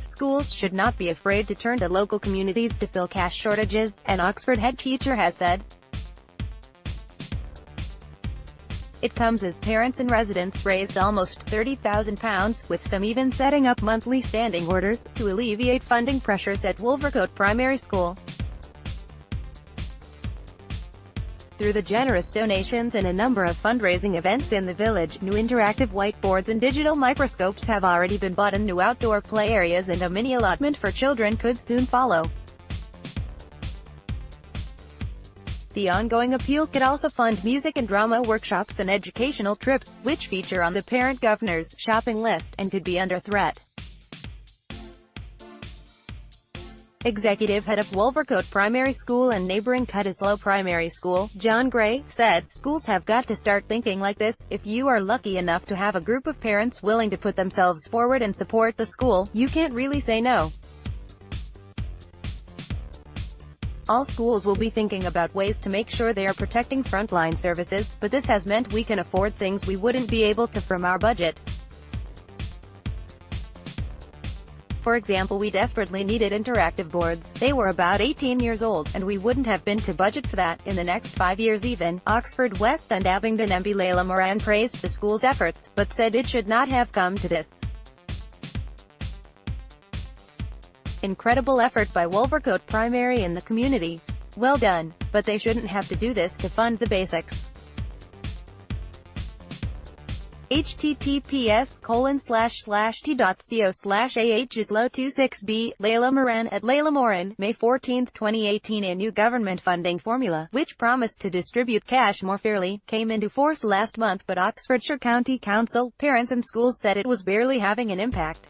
Schools should not be afraid to turn to local communities to fill cash shortages, an Oxford head teacher has said. It comes as parents and residents raised almost £30,000, with some even setting up monthly standing orders, to alleviate funding pressures at Wolvercote Primary School. Through the generous donations and a number of fundraising events in the village, new interactive whiteboards and digital microscopes have already been bought, and new outdoor play areas and a mini allotment for children could soon follow. The ongoing appeal could also fund music and drama workshops and educational trips, which feature on the parent governor's shopping list, and could be under threat. Executive head of Wolvercote Primary School and neighbouring Cutteslowe Primary School, John Gray, said, "Schools have got to start thinking like this. If you are lucky enough to have a group of parents willing to put themselves forward and support the school, you can't really say no. All schools will be thinking about ways to make sure they are protecting frontline services, but this has meant we can afford things we wouldn't be able to from our budget. For example, we desperately needed interactive boards. They were about 18 years old, and we wouldn't have been to budget for that in the next 5 years even." Oxford West and Abingdon MP Layla Moran praised the school's efforts, but said it should not have come to this. "Incredible effort by Wolvercote Primary and the community. Well done, but they shouldn't have to do this to fund the basics." https://t.co/ah-islo26b, Layla Moran at Layla Moran, May 14, 2018. A new government funding formula, which promised to distribute cash more fairly, came into force last month, but Oxfordshire County Council, parents and schools said it was barely having an impact.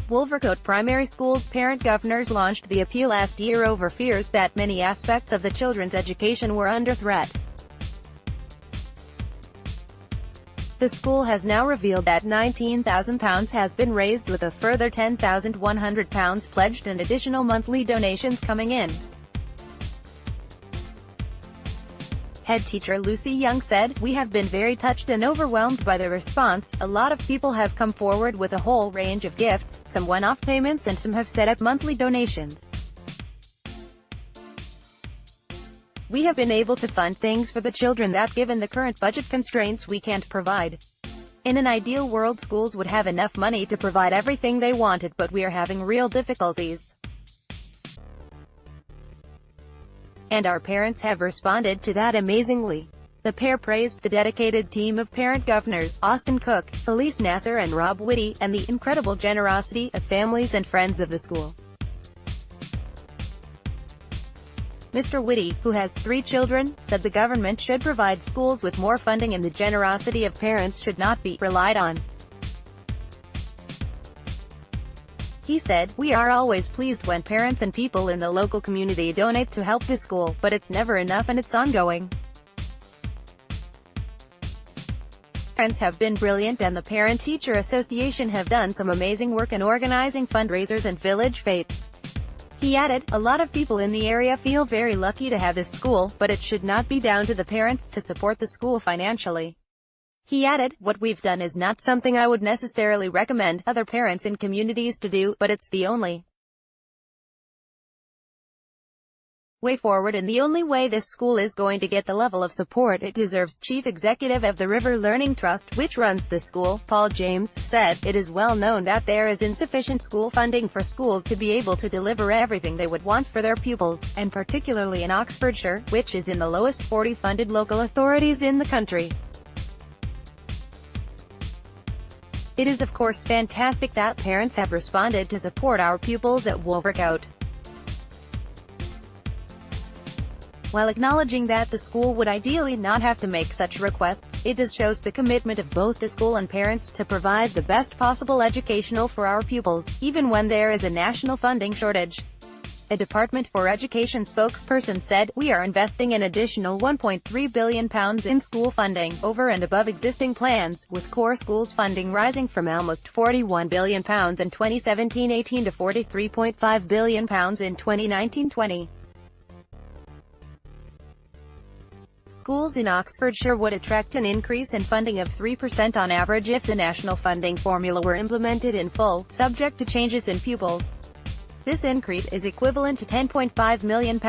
Wolvercote Primary School's parent governors launched the appeal last year over fears that many aspects of the children's education were under threat. The school has now revealed that £19,000 has been raised, with a further £10,100 pledged and additional monthly donations coming in. Head teacher Lucy Young said, "We have been very touched and overwhelmed by the response. A lot of people have come forward with a whole range of gifts, some one-off payments and some have set up monthly donations. We have been able to fund things for the children that, given the current budget constraints, we can't provide. In an ideal world, schools would have enough money to provide everything they wanted, but we are having real difficulties. And our parents have responded to that amazingly." The pair praised the dedicated team of parent governors, Austin Cook, Felice Nasser and Rob Whitty, and the incredible generosity of families and friends of the school. Mr. Whitty, who has 3 children, said the government should provide schools with more funding and the generosity of parents should not be relied on. He said, "We are always pleased when parents and people in the local community donate to help the school, but it's never enough and it's ongoing. Parents have been brilliant and the Parent-Teacher Association have done some amazing work in organizing fundraisers and village fetes." He added, "A lot of people in the area feel very lucky to have this school, but it should not be down to the parents to support the school financially." He added, "What we've done is not something I would necessarily recommend other parents in communities to do, but it's the only way forward and the only way this school is going to get the level of support it deserves." Chief Executive of the River Learning Trust, which runs the school, Paul James, said, "It is well known that there is insufficient school funding for schools to be able to deliver everything they would want for their pupils, and particularly in Oxfordshire, which is in the lowest 40 funded local authorities in the country. It is of course fantastic that parents have responded to support our pupils at Wolvercote." While acknowledging that the school would ideally not have to make such requests, it does shows the commitment of both the school and parents to provide the best possible educational for our pupils, even when there is a national funding shortage. A Department for Education spokesperson said, "We are investing an additional £1.3 billion in school funding, over and above existing plans, with core schools funding rising from almost £41 billion in 2017-18 to £43.5 billion in 2019-20. Schools in Oxfordshire would attract an increase in funding of 3% on average if the national funding formula were implemented in full, subject to changes in pupils. This increase is equivalent to £10.5 million.